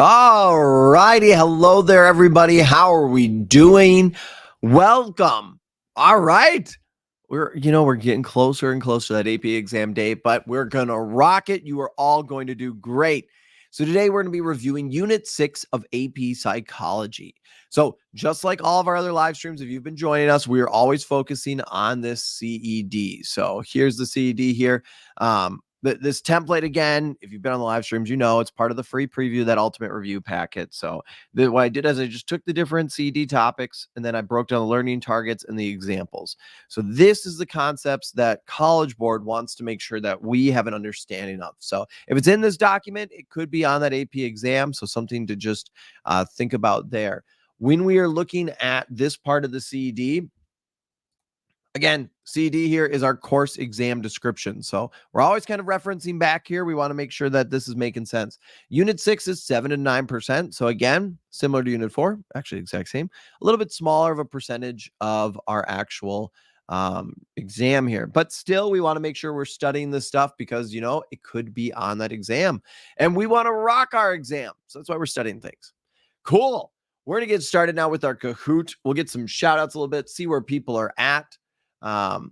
All righty. Hello there, everybody. How are we doing? Welcome. All right. We're getting closer and closer to that AP exam date, but we're going to rock it. You are all going to do great. So today we're going to be reviewing Unit 6 of AP Psychology. So just like all of our other live streams, if you've been joining us, we are always focusing on this CED. So here's the CED here. This template, again, if you've been on the live streams, it's part of the free preview, that ultimate review packet. So what I did is I just took the different CED topics and then I broke down the learning targets and the examples. So this is the concepts that College Board wants to make sure that we have an understanding of. So if it's in this document, it could be on that AP exam. So something to just think about there. When we are looking at this part of the CED, again, CED here is our course exam description. So we're always kind of referencing back here. We want to make sure that this is making sense. Unit 6 is 7 to 9%. So again, similar to Unit 4, actually exact same, a little bit smaller of a percentage of our actual exam here. But still, we want to make sure we're studying this stuff because, it could be on that exam. And we want to rock our exam. So that's why we're studying things. Cool. We're going to get started now with our Kahoot. We'll get some shout outs a little bit, see where people are at. Couple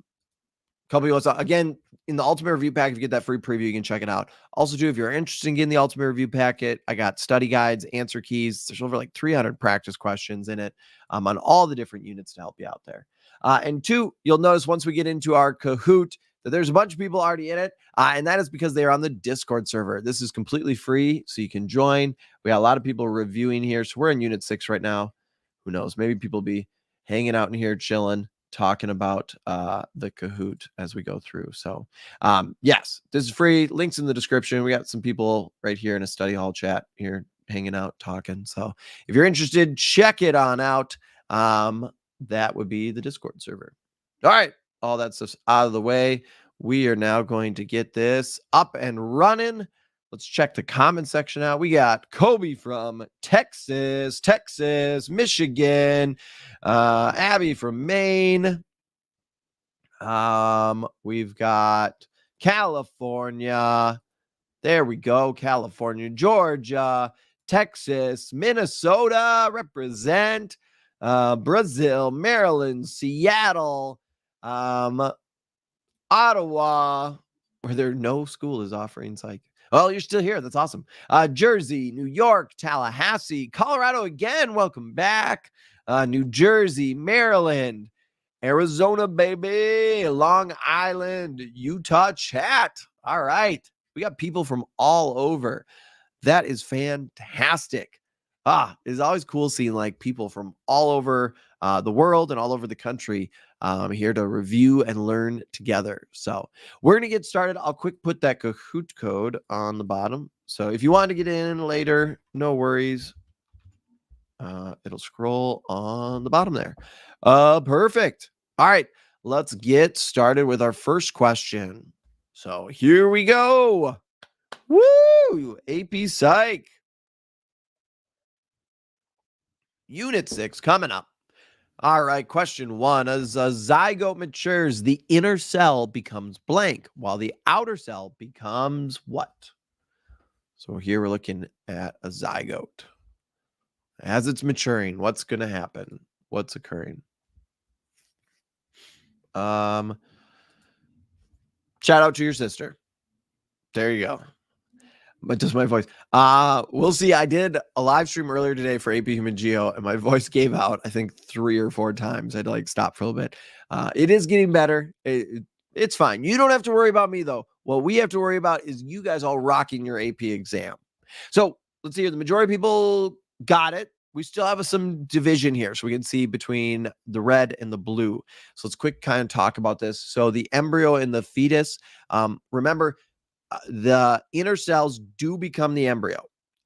of people, again, in the ultimate review pack, if you get that free preview, you can check it out. Also, too, if you're interested in getting the ultimate review packet, I got study guides, answer keys. There's over like 300 practice questions in it on all the different units to help you out there. And two, you'll notice once we get into our Kahoot that there's a bunch of people already in it, and that is because they are on the Discord server. This is completely free, so you can join. We got a lot of people reviewing here, so we're in Unit 6 right now. Who knows? Maybe people will be hanging out in here, chilling, talking about the Kahoot as we go through. So yes, this is free. Links in the description. We got some people right here in a study hall chat here hanging out, talking. So if you're interested, check it on out. That would be the Discord server. All right, all that stuff's out of the way. We are now going to get this up and running. Let's check the comment section out. We got Kobe from Texas, Michigan, Abby from Maine. We've got California. There we go. California, Georgia, Texas, Minnesota, represent, Brazil, Maryland, Seattle, Ottawa, where there no school is offering psych. Well, you're still here. That's awesome. Jersey, New York, Tallahassee, Colorado again. Welcome back. New Jersey, Maryland, Arizona, baby, Long Island, Utah chat. All right. We got people from all over. That is fantastic. It's always cool seeing like people from all over the world and all over the country here to review and learn together. So we're going to get started. I'll quick put that Kahoot code on the bottom. So if you want to get in later, no worries. It'll scroll on the bottom there. Perfect. All right, let's get started with our first question. So here we go. Woo! AP Psych. Unit 6 coming up. All right, question 1. As a zygote matures, the inner cell becomes blank, while the outer cell becomes what? So here we're looking at a zygote. As it's maturing, what's going to happen? What's occurring? Shout out to your sister. There you go. But just my voice. We'll see. I did a live stream earlier today for AP Human Geo, and my voice gave out, I think, 3 or 4 times. I had to stop for a little bit. It is getting better. It's fine. You don't have to worry about me, though. What we have to worry about is you guys all rocking your AP exam. So let's see here. The majority of people got it. We still have some division here, so we can see between the red and the blue. So let's quick kind of talk about this. So the embryo and the fetus, remember, the inner cells do become the embryo.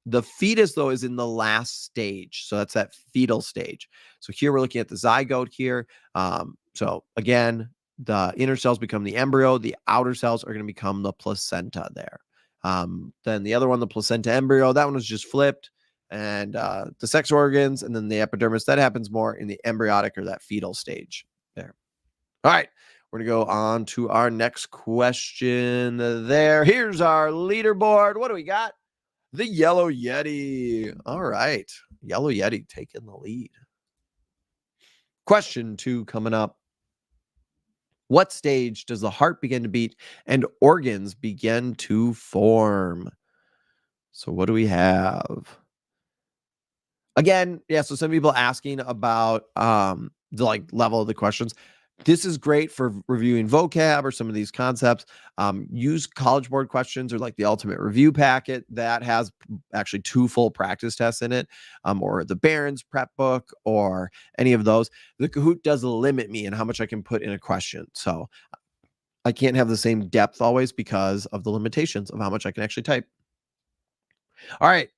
The fetus, though, is in the last stage. So that's that fetal stage. So here we're looking at the zygote here. So again, the inner cells become the embryo. The outer cells are going to become the placenta there. Then the other one, the placenta embryo, that one was just flipped. And the sex organs and then the epidermis, that happens more in the embryonic or that fetal stage there. All right. We're going to go on to our next question there. Here's our leaderboard. What do we got? The Yellow Yeti. All right. Yellow Yeti taking the lead. Question 2 coming up. What stage does the heart begin to beat and organs begin to form? So what do we have? Again, yeah, so some people asking about the like level of the questions. This is great for reviewing vocab or some of these concepts. Use College Board questions or like the Ultimate Review Packet that has actually 2 full practice tests in it, or the Barron's prep book or any of those. The Kahoot does limit me in how much I can put in a question. So I can't have the same depth always because of the limitations of how much I can actually type. All right.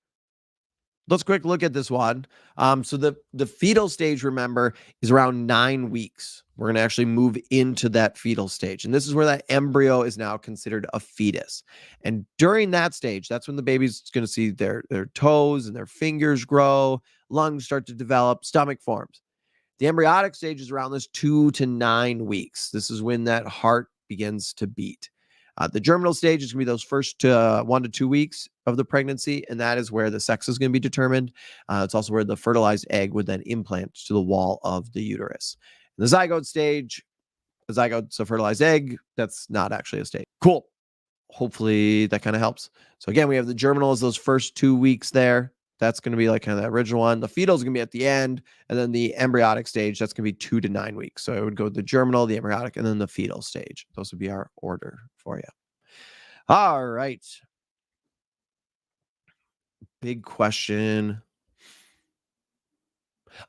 Let's quick look at this one. So the fetal stage, remember, is around 9 weeks. We're going to actually move into that fetal stage. And this is where that embryo is now considered a fetus. And during that stage, that's when the baby's going to see their toes and their fingers grow, lungs start to develop, stomach forms. The embryonic stage is around this 2 to 9 weeks. This is when that heart begins to beat. The germinal stage is going to be those first 1 to 2 weeks of the pregnancy, and that is where the sex is going to be determined. It's also where the fertilized egg would then implant to the wall of the uterus. In the zygote stage, the zygote's a fertilized egg. That's not actually a stage. Cool. Hopefully that kind of helps. So again, we have the germinal as those first 2 weeks there. That's going to be like kind of the original one. The fetal is going to be at the end, and then the embryonic stage, that's going to be 2 to 9 weeks. So it would go the germinal, the embryonic, and then the fetal stage. Those would be our order for you. All right. Big question.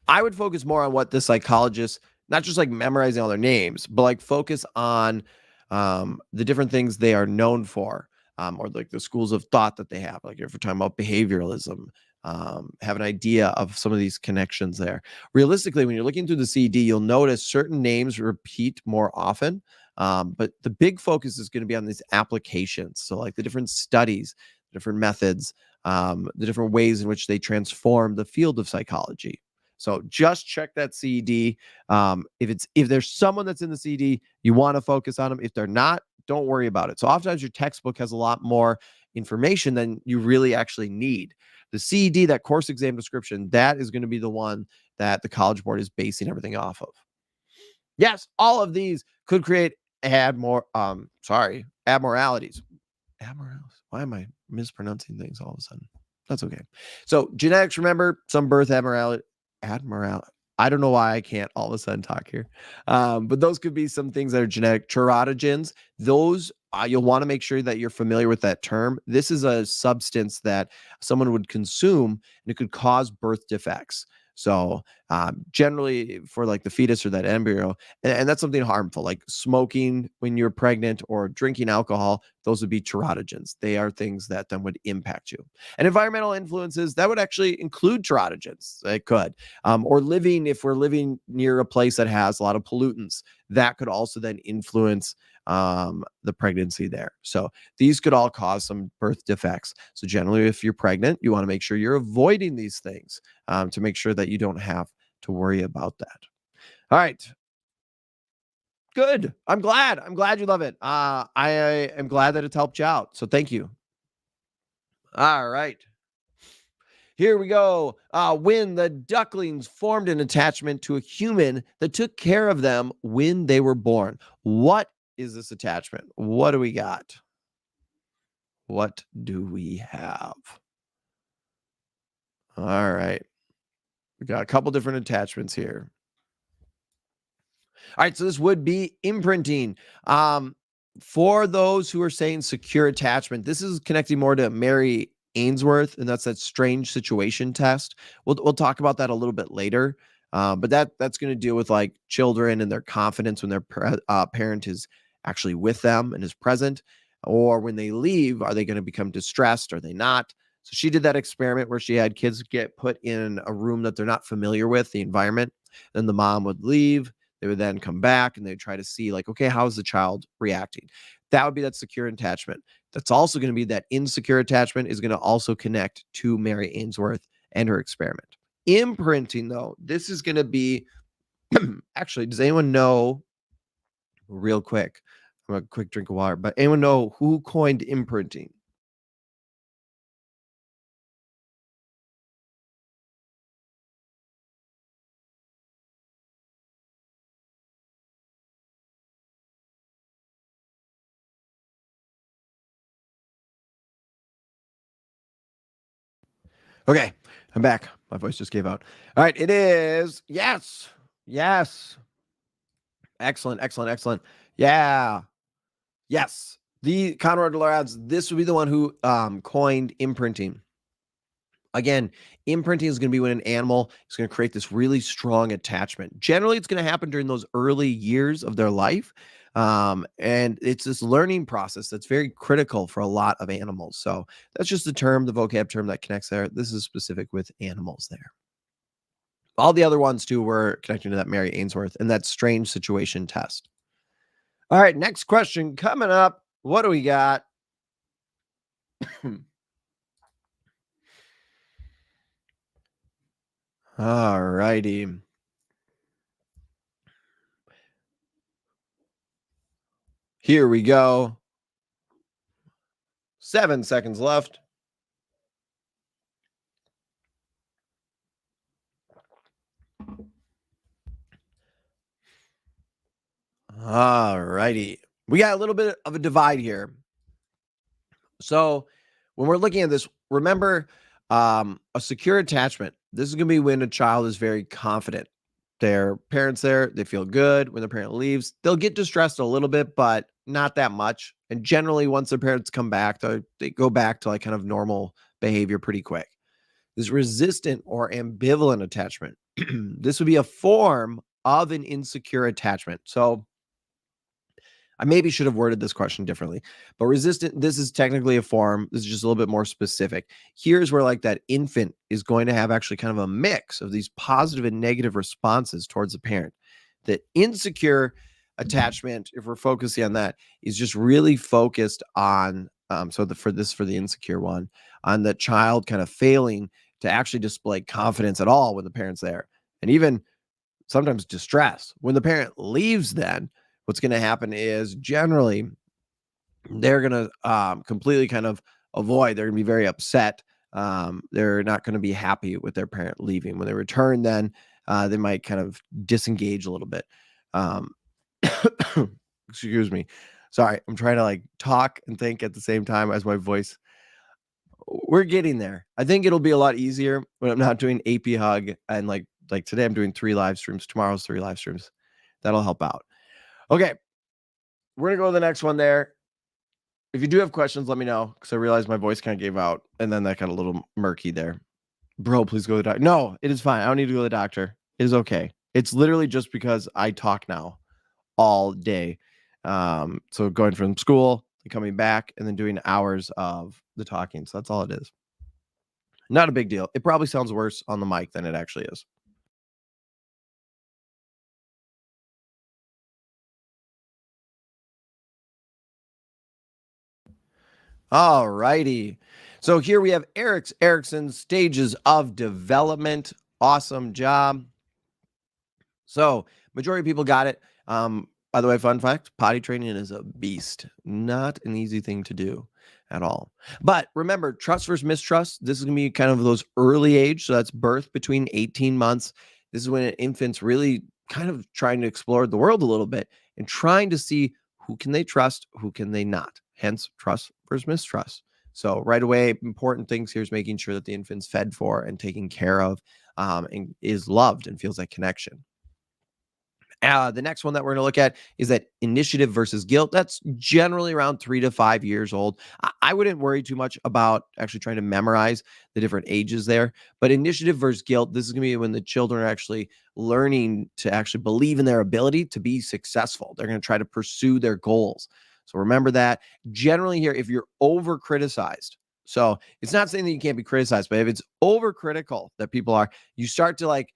I would focus more on what the psychologists, not just like memorizing all their names, but like focus on the different things they are known for, or like the schools of thought that they have. Like if we're talking about behavioralism, have an idea of some of these connections there. Realistically, when you're looking through the CD, you'll notice certain names repeat more often. But the big focus is going to be on these applications. So like the different studies, different methods, the different ways in which they transform the field of psychology. So just check that CD. If there's someone that's in the CD, you want to focus on them. If they're not, don't worry about it. So oftentimes your textbook has a lot more information than you really actually need. The CED, that course exam description, that is going to be the one that the College Board is basing everything off of. Yes, all of these could create abnormalities. Abnormalities. Why am I mispronouncing things all of a sudden? That's okay. So genetics, remember, some birth abnormality. I don't know why I can't all of a sudden talk here. But those could be some things that are genetic. Teratogens, those you'll want to make sure that you're familiar with that term. This is a substance that someone would consume and it could cause birth defects. So generally for like the fetus or that embryo, and that's something harmful, like smoking when you're pregnant or drinking alcohol, those would be teratogens. They are things that then would impact you. And environmental influences, that would actually include teratogens. It could. Or if we're living near a place that has a lot of pollutants, that could also then influence the pregnancy there. So these could all cause some birth defects. So generally, if you're pregnant, you want to make sure you're avoiding these things to make sure that you don't have to worry about that. All right. Good. I'm glad. I'm glad you love it. I am glad that it's helped you out. So thank you. All right. Here we go. When the ducklings formed an attachment to a human that took care of them when they were born. What is this attachment? What do we got? What do we have? All right. We got a couple different attachments here. All right. So this would be imprinting. For those who are saying secure attachment, this is connecting more to Mary Ainsworth, and that's that strange situation test. We'll talk about that a little bit later. But that's going to deal with like children and their confidence when their parent is actually with them and is present, or when they leave, are they going to become distressed? Are they not? So she did that experiment where she had kids get put in a room that they're not familiar with, the environment. Then the mom would leave. They would then come back and they'd try to see like, okay, how is the child reacting? That would be that secure attachment. That's also going to be that insecure attachment is going to also connect to Mary Ainsworth and her experiment. Imprinting, though, this is going to be actually, does anyone know real quick? I'm a quick drink of water, but anyone know who coined imprinting? Okay, I'm back. My voice just gave out. All right, it is yes. Yes. Excellent, excellent, excellent. Yeah. Yes. The Conrad Lads, this would be the one who coined imprinting. Again, imprinting is going to be when an animal is going to create this really strong attachment. Generally, it's going to happen during those early years of their life. And it's this learning process that's very critical for a lot of animals. So that's just the term, the vocab term that connects there. This is specific with animals there. All the other ones, too, were connecting to that Mary Ainsworth and that strange situation test. All right, next question coming up. What do we got? All righty. Here we go. 7 seconds left. All righty. We got a little bit of a divide here. So when we're looking at this, remember a secure attachment. This is going to be when a child is very confident. Their parents there, they feel good. When their parent leaves, they'll get distressed a little bit, but not that much. And generally, once their parents come back, they go back to like kind of normal behavior pretty quick. This resistant or ambivalent attachment. This would be a form of an insecure attachment. So I maybe should have worded this question differently, but resistant, this is technically a form. This is just a little bit more specific. Here's where like that infant is going to have actually kind of a mix of these positive and negative responses towards the parent. The insecure attachment, if we're focusing on that, is just really focused on, for the insecure one, on the child kind of failing to actually display confidence at all when the parent's there. And even sometimes distress. When the parent leaves, then what's going to happen is generally they're going to completely kind of avoid. They're going to be very upset. They're not going to be happy with their parent leaving. When they return, then they might kind of disengage a little bit. Excuse me. Sorry, I'm trying to like talk and think at the same time as my voice. We're getting there. I think it'll be a lot easier when I'm not doing AP Hug and like today I'm doing 3 live streams. Tomorrow's 3 live streams. That'll help out. Okay. We're going to go to the next one there. If you do have questions, let me know because I realized my voice kind of gave out and then that got a little murky there. Bro, please go to the doctor. No, it is fine. I don't need to go to the doctor. It is okay. It's literally just because I talk now all day. So going from school and coming back and then doing hours of the talking. So that's all it is. Not a big deal. It probably sounds worse on the mic than it actually is. All righty. So here we have Erickson's stages of development. Awesome job. So majority of people got it. By the way, fun fact, potty training is a beast. Not an easy thing to do at all. But remember, trust versus mistrust. This is going to be kind of those early age. So that's birth between 18 months. This is when an infant's really kind of trying to explore the world a little bit and trying to see who can they trust, who can they not. Hence, trust versus mistrust. So right away, important things here is making sure that the infant's fed for and taken care of and is loved and feels that connection. The next one that we're going to look at is that initiative versus guilt. That's generally around 3 to 5 years old. I wouldn't worry too much about actually trying to memorize the different ages there. But initiative versus guilt, this is going to be when the children are actually learning to actually believe in their ability to be successful. They're going to try to pursue their goals. So remember that. Generally here, if you're over criticized, so it's not saying that you can't be criticized, but if it's overcritical that people are, you start to like,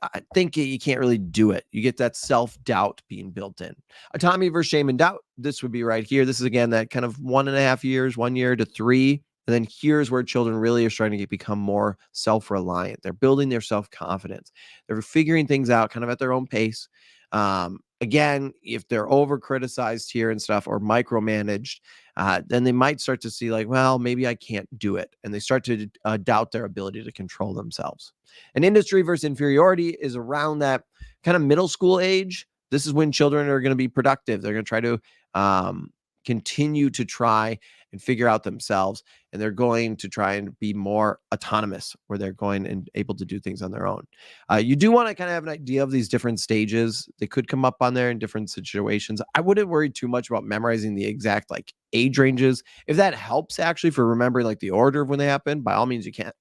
I think you can't really do it. You get that self-doubt being built in. Autonomy versus shame and doubt. This would be right here. This is, again, that kind of 1.5 years, 1 year to 3. And then here's where children really are starting to become more self-reliant. They're building their self-confidence. They're figuring things out kind of at their own pace. Again, if they're over-criticized here and stuff or micromanaged, then they might start to see like, well, maybe I can't do it. And they start to doubt their ability to control themselves. And industry versus inferiority is around that kind of middle school age. This is when children are going to be productive. They're going to try to continue to try and figure out themselves, and they're going to try and be more autonomous, where they're going and able to do things on their own. You do want to kind of have an idea of these different stages. They could come up on there in different situations. I wouldn't worry too much about memorizing the exact like age ranges. If that helps actually for remembering like the order of when they happen, by all means you can.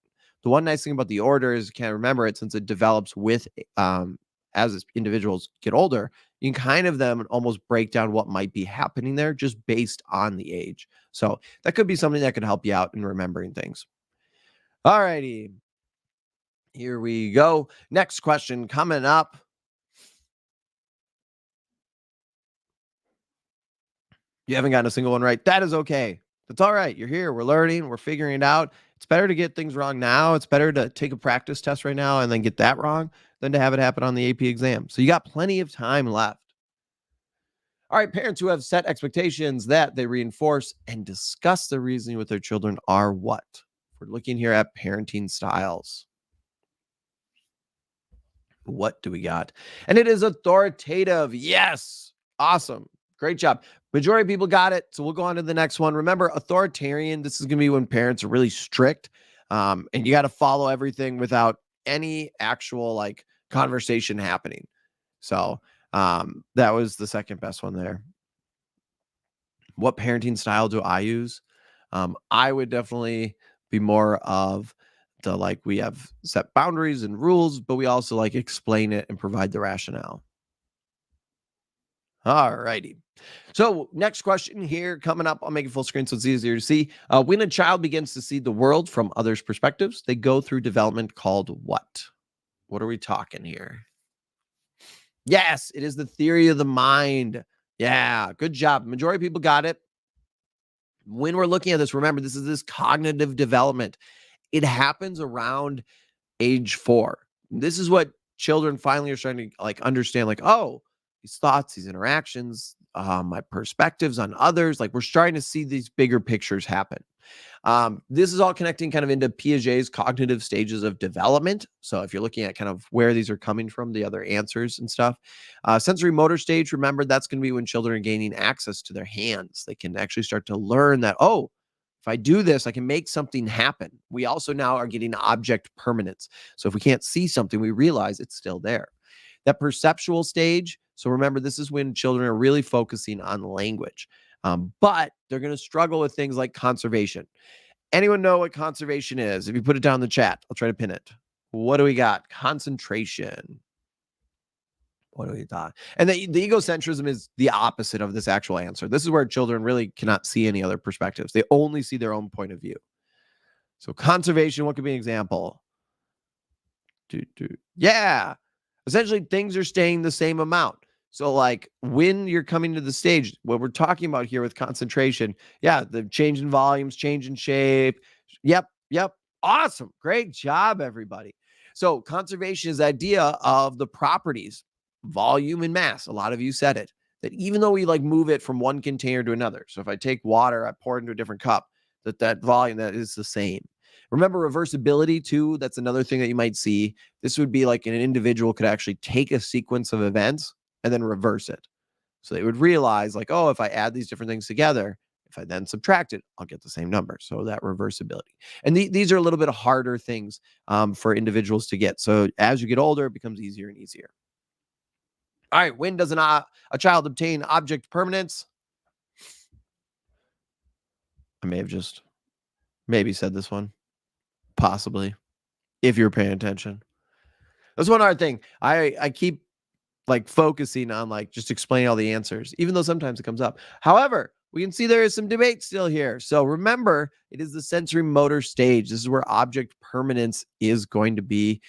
The one nice thing about the order is you can't remember it since it develops with as individuals get older. You can kind of them almost break down what might be happening there just based on the age. So that could be something that could help you out in remembering things. All righty. Here we go. Next question coming up. You haven't gotten a single one right. That is okay. That's all right. You're here. We're learning. We're figuring it out. It's better to get things wrong now. It's better to take a practice test right now and then get that wrong than to have it happen on the AP exam. So you got plenty of time left. All right, parents who have set expectations that they reinforce and discuss the reasoning with their children are what? We're looking here at parenting styles. What do we got? And it is authoritative. Yes. Awesome. Great job. Majority of people got it. So we'll go on to the next one. Remember, authoritarian, this is going to be when parents are really strict, and you got to follow everything without any actual like conversation happening. So that was the second best one there. What parenting style do I use? I would definitely be more of the like we have set boundaries and rules, but we also like explain it and provide the rationale. All righty. So next question here coming up. I'll make it full screen so it's easier to see. When a child begins to see the world from others' perspectives, they go through development called what? What are we talking here? Yes, it is the theory of the mind. Yeah, good job. Majority of people got it. When we're looking at this, remember, this is this cognitive development. It happens around age 4. This is what children finally are starting to like understand, like, oh, these thoughts, these interactions, my perspectives on others, like we're starting to see these bigger pictures happen. This is all connecting kind of into Piaget's cognitive stages of development. So if you're looking at kind of where these are coming from, the other answers and stuff, sensory motor stage, remember that's going to be when children are gaining access to their hands. They can actually start to learn that, oh, if I do this, I can make something happen. We also now are getting object permanence. So if we can't see something, we realize it's still there. That perceptual stage. So remember, this is when children are really focusing on language, but they're going to struggle with things like conservation. Anyone know what conservation is? If you put it down in the chat, I'll try to pin it. What do we got? Concentration. What do we thought? And the egocentrism is the opposite of this actual answer. This is where children really cannot see any other perspectives. They only see their own point of view. So conservation, what could be an example? Yeah. Essentially, things are staying the same amount. So like when you're coming to the stage, what we're talking about here with concentration, yeah, the change in volumes, change in shape. Yep. Awesome. Great job, everybody. So conservation is the idea of the properties, volume and mass. A lot of you said it, that even though we like move it from one container to another. So if I take water, I pour it into a different cup, that volume, that is the same. Remember reversibility too. That's another thing that you might see. This would be like an individual could actually take a sequence of events and then reverse it. So they would realize like, oh, if I add these different things together, if I then subtract it, I'll get the same number. So that reversibility. And these are a little bit harder things for individuals to get. So as you get older, it becomes easier and easier. All right. When does a child obtain object permanence? I may have just maybe said this one. Possibly. If you're paying attention. That's one hard thing. I keep like focusing on like just explaining all the answers, even though sometimes it comes up. However, we can see there is some debate still here. So remember, it is the sensory motor stage. This is where object permanence is going to be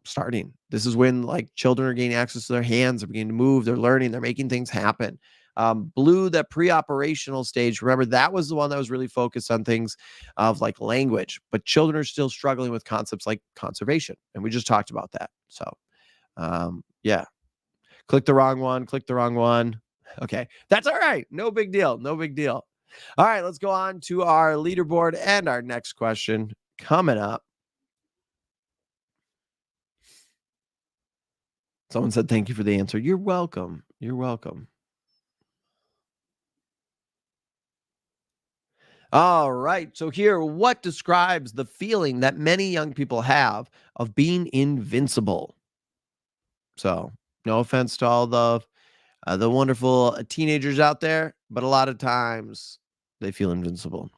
starting. This is when like children are gaining access to their hands, they're beginning to move, they're learning, they're making things happen. Blue, that pre-operational stage, remember that was the one that was really focused on things of like language, but children are still struggling with concepts like conservation. And we just talked about that. So yeah, click the wrong one. Okay, that's all right. No big deal. All right, let's go on to our leaderboard and our next question coming up. Someone said, thank you for the answer. You're welcome. All right. So here, what describes the feeling that many young people have of being invincible? So, no offense to all the wonderful teenagers out there, but a lot of times they feel invincible.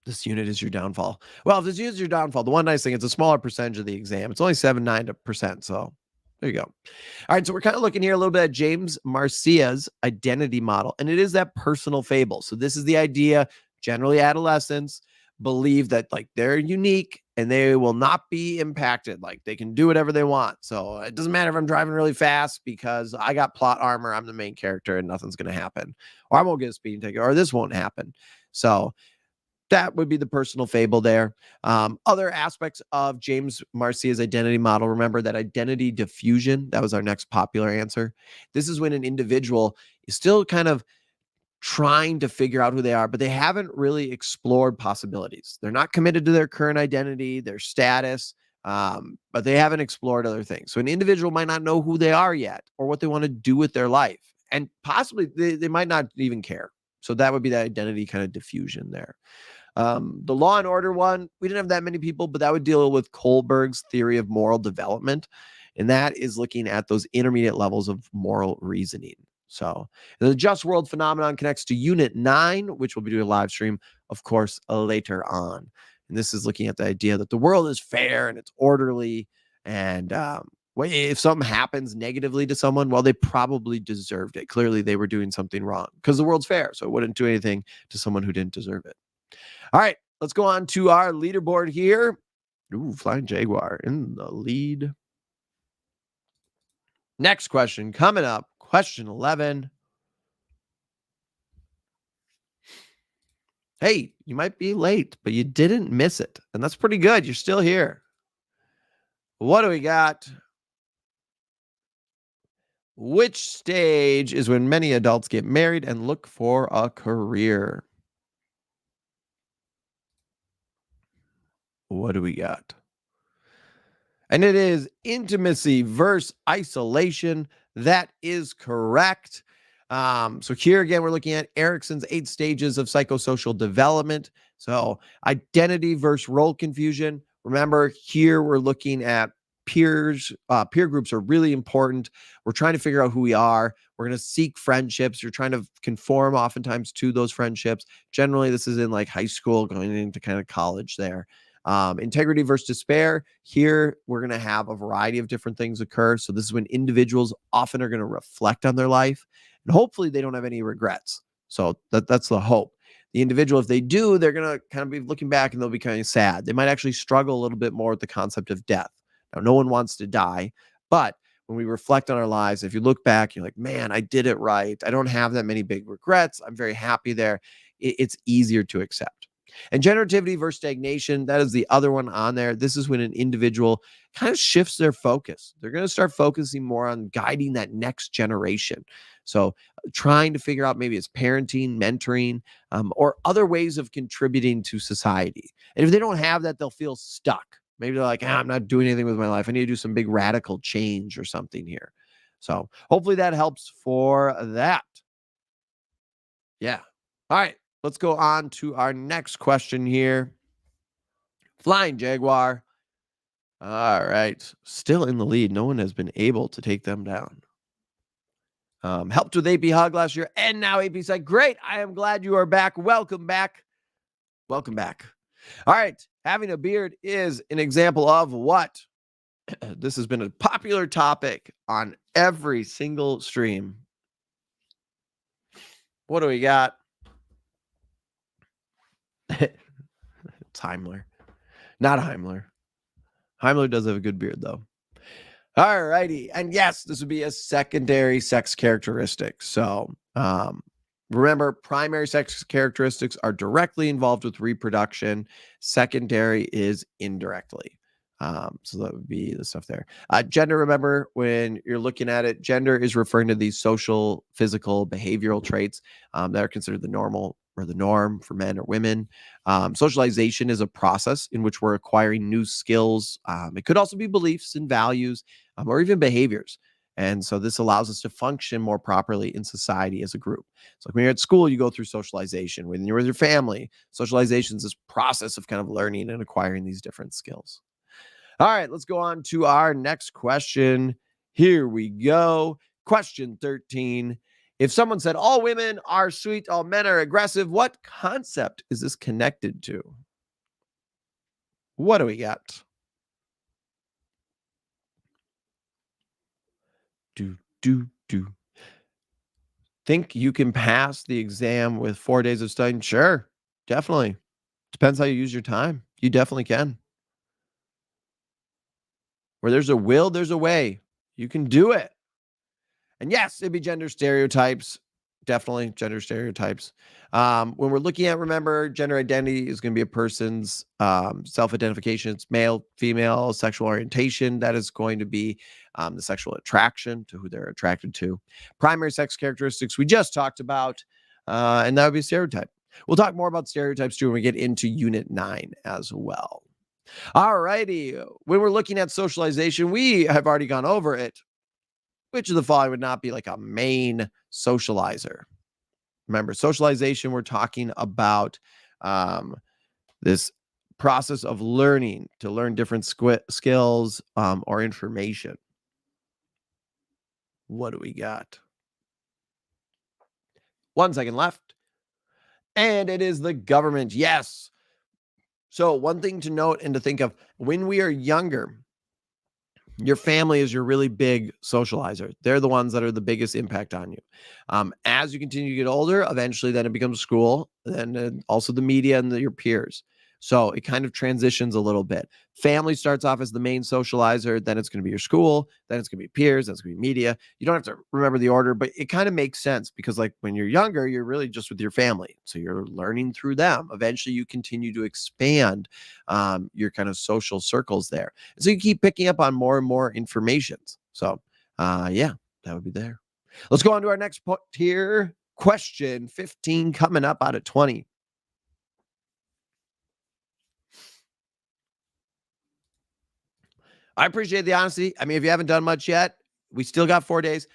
This unit is your downfall. Well, if this unit is your downfall, the one nice thing, it's a smaller percentage of the exam. It's only 7-9%. So there you go. All right. So we're kind of looking here a little bit at James Marcia's identity model, and it is that personal fable. So this is the idea generally adolescents believe that like they're unique and they will not be impacted. Like they can do whatever they want. So it doesn't matter if I'm driving really fast because I got plot armor. I'm the main character and nothing's going to happen. Or I won't get a speeding ticket or this won't happen. So that would be the personal fable there. Other aspects of James Marcia's identity model, remember that identity diffusion, that was our next popular answer. This is when an individual is still kind of trying to figure out who they are, but they haven't really explored possibilities. They're not committed to their current identity, their status, but they haven't explored other things. So an individual might not know who they are yet or what they want to do with their life. And possibly they might not even care. So that would be that identity kind of diffusion there. The Law and Order one, we didn't have that many people, but that would deal with Kohlberg's theory of moral development. And that is looking at those intermediate levels of moral reasoning. So the Just World phenomenon connects to Unit 9, which we'll be doing a live stream, of course, later on. And this is looking at the idea that the world is fair and it's orderly. And if something happens negatively to someone, well, they probably deserved it. Clearly, they were doing something wrong because the world's fair. So it wouldn't do anything to someone who didn't deserve it. All right, let's go on to our leaderboard here. Ooh, Flying Jaguar in the lead. Next question coming up, question 11. Hey, you might be late, but you didn't miss it. And that's pretty good. You're still here. What do we got? Which stage is when many adults get married and look for a career? What do we got? And it is intimacy versus isolation. That is correct. So here again, we're looking at Erickson's 8 stages of psychosocial development. So identity versus role confusion. Remember, here we're looking at peers. Peer groups are really important. We're trying to figure out who we are. We're going to seek friendships. You're trying to conform oftentimes to those friendships. Generally, this is in like high school, going into kind of college there. Integrity versus despair. Here, we're going to have a variety of different things occur. So this is when individuals often are going to reflect on their life, and hopefully they don't have any regrets. So that's the hope. The individual, if they do, they're going to kind of be looking back and they'll be kind of sad. They might actually struggle a little bit more with the concept of death. Now, no one wants to die, but when we reflect on our lives, if you look back, you're like, man, I did it right. I don't have that many big regrets. I'm very happy there. It's easier to accept. And generativity versus stagnation, that is the other one on there. This is when an individual kind of shifts their focus. They're going to start focusing more on guiding that next generation. So trying to figure out maybe it's parenting, mentoring, or other ways of contributing to society. And if they don't have that, they'll feel stuck. Maybe they're like, I'm not doing anything with my life. I need to do some big radical change or something here. So hopefully that helps for that. Yeah. All right. Let's go on to our next question here. Flying Jaguar. All right. Still in the lead. No one has been able to take them down. Helped with AP Hug last year and now AP Psych. Great. I am glad you are back. Welcome back. Welcome back. All right. Having a beard is an example of what? This has been a popular topic on every single stream. What do we got? It's Heimler. Not Heimler. Heimler does have a good beard, though. All righty. And yes, this would be a secondary sex characteristic. So remember, primary sex characteristics are directly involved with reproduction. Secondary is indirectly. So that would be the stuff there. Gender, remember, when you're looking at it, gender is referring to these social, physical, behavioral traits that are considered the normal or the norm for men or women. Socialization is a process in which we're acquiring new skills. It could also be beliefs and values or even behaviors. And so this allows us to function more properly in society as a group. So like when you're at school, you go through socialization. When you're with your family, socialization is this process of kind of learning and acquiring these different skills. All right, let's go on to our next question. Here we go. Question 13. If someone said all women are sweet, all men are aggressive, what concept is this connected to? What do we got? Do. Think you can pass the exam with 4 days of studying? Sure, definitely. Depends how you use your time. You definitely can. Where there's a will, there's a way. You can do it. And yes, it'd be gender stereotypes. Definitely gender stereotypes. When we're looking at, remember, gender identity is going to be a person's self-identification. It's male, female, sexual orientation. That is going to be the sexual attraction to who they're attracted to. Primary sex characteristics we just talked about, and that would be a stereotype. We'll talk more about stereotypes too when we get into Unit 9 as well. All righty. When we're looking at socialization, we have already gone over it. Which of the following would not be like a main socializer? Remember, socialization, we're talking about this process of learning to learn different skills or information. What do we got? 1 second left. And it is the government. Yes. So one thing to note and to think of, when we are younger, your family is your really big socializer. They're the ones that are the biggest impact on you. As you continue to get older, eventually then it becomes school, and also the media and your peers. So it kind of transitions a little bit. Family starts off as the main socializer, then it's going to be your school, then it's going to be peers, then it's going to be media. You don't have to remember the order, but it kind of makes sense because like when you're younger, you're really just with your family. So you're learning through them. Eventually you continue to expand your kind of social circles there. And so you keep picking up on more and more information. So yeah, that would be there. Let's go on to our next point here. Question 15 coming up out of 20. I appreciate the honesty. I mean, if you haven't done much yet, we still got 4 days.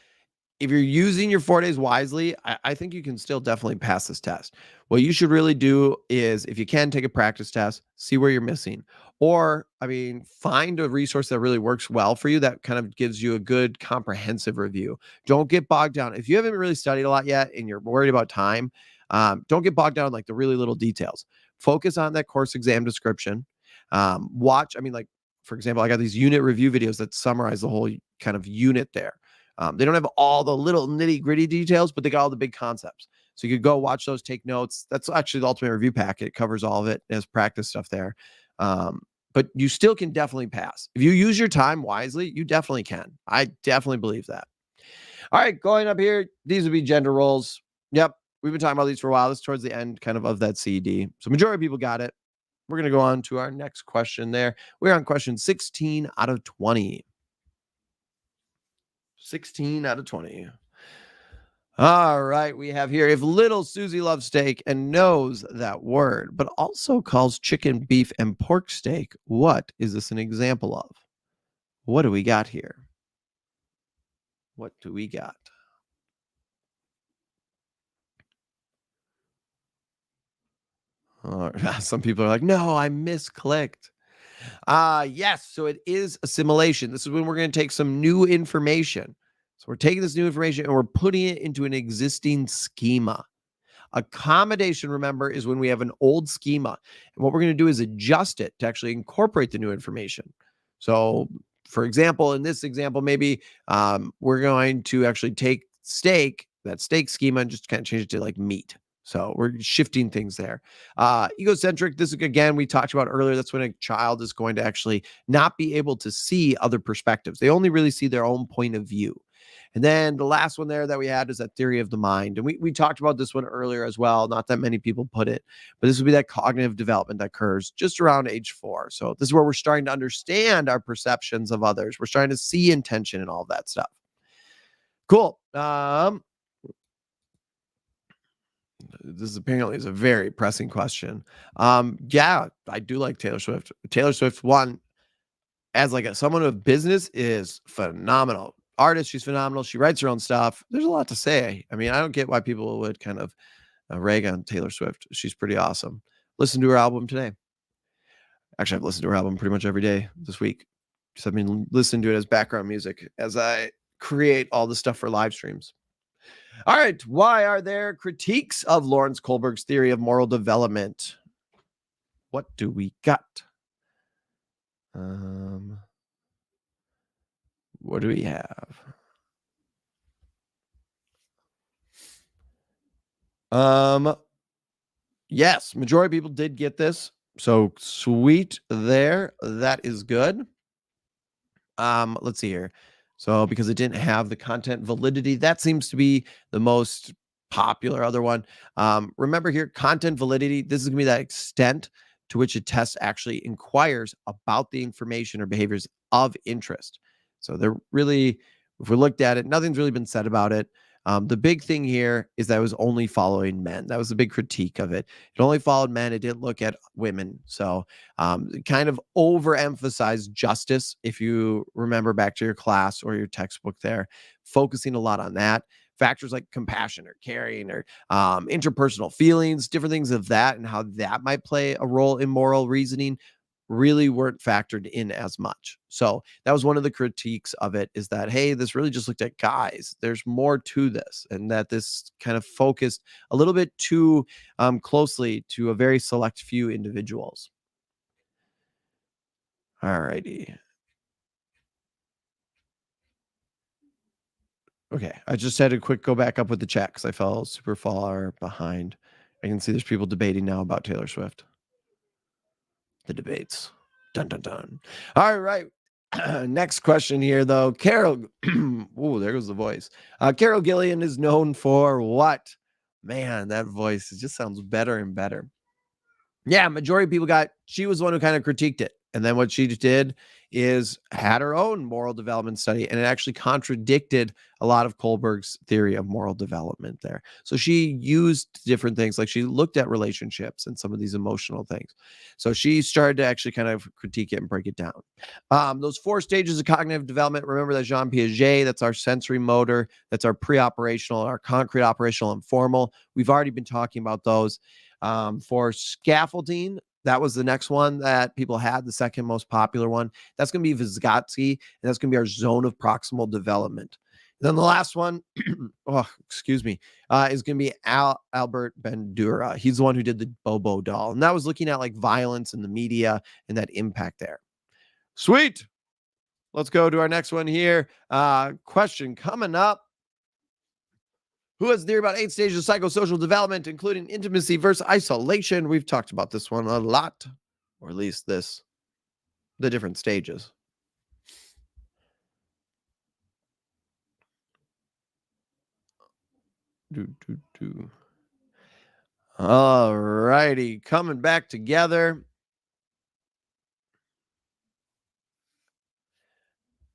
If you're using your 4 days wisely, I think you can still definitely pass this test. What you should really do is, if you can, take a practice test, see where you're missing. Or, I mean, find a resource that really works well for you that kind of gives you a good comprehensive review. Don't get bogged down. If you haven't really studied a lot yet and you're worried about time, don't get bogged down in like the really little details. Focus on that course exam description. Watch, I mean, like, for example, I got these unit review videos that summarize the whole kind of unit there. They don't have all the little nitty gritty details, but they got all the big concepts. So you could go watch those, take notes. That's actually the ultimate review packet. It covers all of it. It has practice stuff there. But you still can definitely pass. If you use your time wisely, you definitely can. I definitely believe that. All right, going up here, these would be gender roles. Yep, we've been talking about these for a while. This is towards the end kind of that CD. So majority of people got it. We're going to go on to our next question there. We're on question 16 out of 20. 16 out of 20. All right, we have here, if little Susie loves steak and knows that word, but also calls chicken, beef, and pork steak, what is this an example of? What do we got here? What do we got? Some people are like, no, I misclicked. Yes, so it is assimilation. This is when we're going to take some new information. So we're taking this new information and we're putting it into an existing schema. Accommodation, remember, is when we have an old schema. And what we're going to do is adjust it to actually incorporate the new information. So, for example, in this example, maybe we're going to actually take that steak schema, and just kind of change it to like meat. So we're shifting things there. Egocentric, this is, again, we talked about earlier. That's when a child is going to actually not be able to see other perspectives. They only really see their own point of view. And then the last one there that we had is that theory of the mind. And we talked about this one earlier as well. Not that many people put it, but this would be that cognitive development that occurs just around age 4. So this is where we're starting to understand our perceptions of others. We're starting to see intention and all of that stuff. Cool. This apparently is a very pressing question. Yeah, I do like Taylor Swift. Taylor Swift, one, as like someone of business, is phenomenal. artist. She's phenomenal. She writes her own stuff. There's a lot to say. I mean, I don't get why people would kind of rag on Taylor Swift. She's pretty awesome. Listen to her album today. Actually, I've listened to her album pretty much every day this week. Just I've been listening to it as background music as I create all the stuff for live streams. All right. Why are there critiques of Lawrence Kohlberg's theory of moral development? What do we got? What do we have? Yes, majority of people did get this. So sweet there. That is good. Let's see here. So because it didn't have the content validity, that seems to be the most popular other one. Remember here, content validity, this is going to be that extent to which a test actually inquires about the information or behaviors of interest. So they're really, if we looked at it, nothing's really been said about it. The big thing here is that it was only following men. That was the big critique of it. It only followed men. It didn't look at women. So it kind of overemphasized justice. If you remember back to your class or your textbook there, focusing a lot on that. Factors like compassion or caring or interpersonal feelings, different things of that and how that might play a role in moral reasoning really weren't factored in as much. So that was one of the critiques of it, is that, hey, this really just looked at guys. There's more to this, and that this kind of focused a little bit too closely to a very select few individuals. All righty. Okay, I just had a quick go back up with the chat because I fell super far behind. I can see there's people debating now about Taylor Swift. The debates. Dun, dun, dun. All right. Next question here, though. Carol. Oh, there goes the voice. Carol Gillian is known for what? Man, that voice, it just sounds better and better. Yeah, majority of people she was the one who kind of critiqued it. And then what she did is had her own moral development study, and it actually contradicted a lot of Kohlberg's theory of moral development there. So she used different things, like she looked at relationships and some of these emotional things. So she started to actually kind of critique it and break it down. Those 4 stages of cognitive development, remember that Jean Piaget, that's our sensory motor, that's our pre-operational, our concrete, operational, and formal. We've already been talking about those. For scaffolding, that was the next one that people had, the second most popular one. That's going to be Vygotsky, and that's going to be our zone of proximal development. And then the last one, is going to be Albert Bandura. He's the one who did the Bobo doll, and that was looking at like violence in the media and that impact there. Sweet. Let's go to our next one here. Question coming up. Who has a theory about 8 stages of psychosocial development, including intimacy versus isolation? We've talked about this one a lot, or at least the different stages. All righty, coming back together.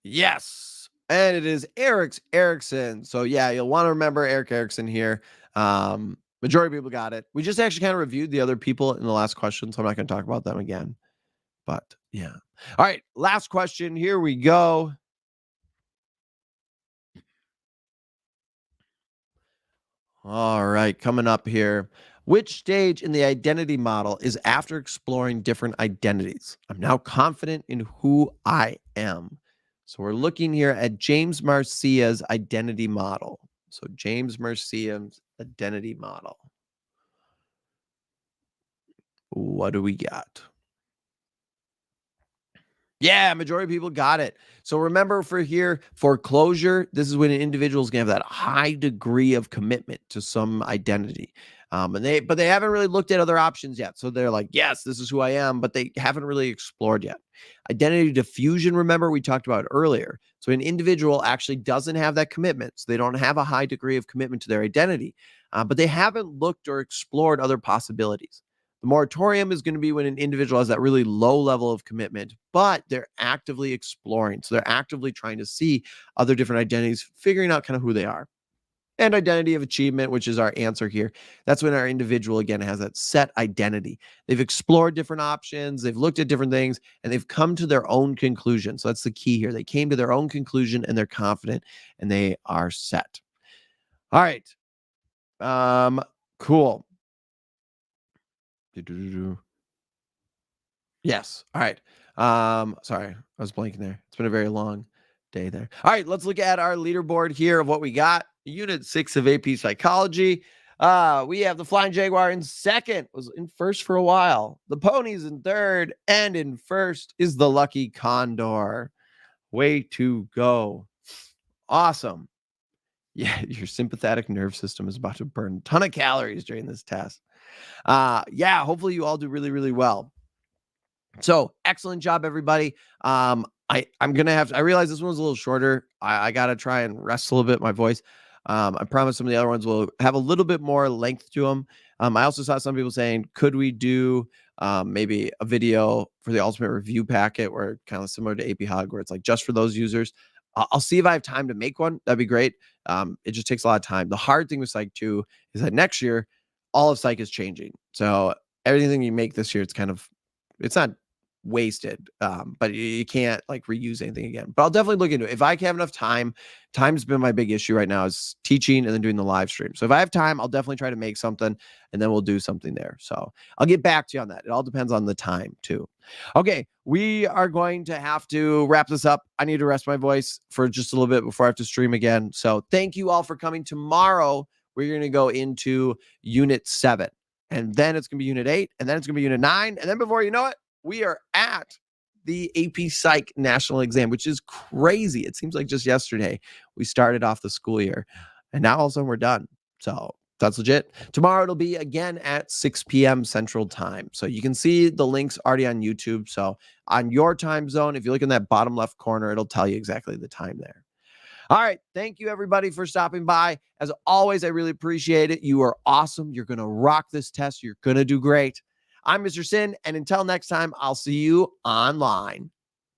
Yes, and it is Eric Erickson. So yeah, you'll want to remember Eric Erickson here. Majority of people got it. We just actually kind of reviewed the other people in the last question, so I'm not going to talk about them again. But yeah. All right, last question. Here we go. All right, coming up here. Which stage in the identity model is after exploring different identities? I'm now confident in who I am. So we're looking here at James Marcia's identity model. So James Marcia's identity model. What do we got? Yeah, majority of people got it. So remember for here, foreclosure, this is when an individual is going to have that high degree of commitment to some identity. But they haven't really looked at other options yet. So they're like, yes, this is who I am, but they haven't really explored yet. Identity diffusion, remember we talked about earlier. So an individual actually doesn't have that commitment. So they don't have a high degree of commitment to their identity, but they haven't looked or explored other possibilities. The moratorium is going to be when an individual has that really low level of commitment, but they're actively exploring. So they're actively trying to see other different identities, figuring out kind of who they are. And identity of achievement, which is our answer here. That's when our individual, again, has that set identity. They've explored different options, they've looked at different things, and they've come to their own conclusion. So that's the key here. They came to their own conclusion and they're confident and they are set. All right. Cool. Yes. All right. Sorry, I was blanking there. It's been a very long day there. All right, let's look at our leaderboard here of what we got. Unit 6 of AP Psychology. We have the Flying Jaguar in second, was in first for a while. The Ponies in third, and in first is the Lucky Condor. Way to go. Awesome. Yeah, your sympathetic nerve system is about to burn a ton of calories during this test. Yeah, hopefully you all do really, really well. So excellent job, everybody. I'm gonna have to, I realize this one was a little shorter. I gotta try and rest a little bit my voice. I promise some of the other ones will have a little bit more length to them. I also saw some people saying, could we do maybe a video for the ultimate review packet where kind of similar to AP Hug, where it's like just for those users. I'll see if I have time to make one. That'd be great. It just takes a lot of time. The hard thing with Psych 2 is that next year, all of Psych is changing. So everything you make this year, it's not wasted, but you can't like reuse anything again. But I'll definitely look into it if I have enough time. Time's been my big issue right now, is teaching and then doing the live stream. So if I have time, I'll definitely try to make something and then we'll do something there. So I'll get back to you on that. It all depends on the time too. Okay, we are going to have to wrap this up. I need to rest my voice for just a little bit before I have to stream again. So thank you all for coming. Tomorrow we're going to go into Unit 7, and then it's going to be Unit 8, and then it's going to be Unit 9, and then before you know it, we are at the AP Psych national exam, which is crazy. It seems like just yesterday we started off the school year, and now all of a sudden we're done. So that's legit. Tomorrow it'll be again at 6 p.m. Central Time. So you can see the links already on YouTube. So on your time zone, if you look in that bottom left corner, it'll tell you exactly the time there. All right. Thank you, everybody, for stopping by. As always, I really appreciate it. You are awesome. You're going to rock this test. You're going to do great. I'm Mr. Sinn, and until next time, I'll see you online.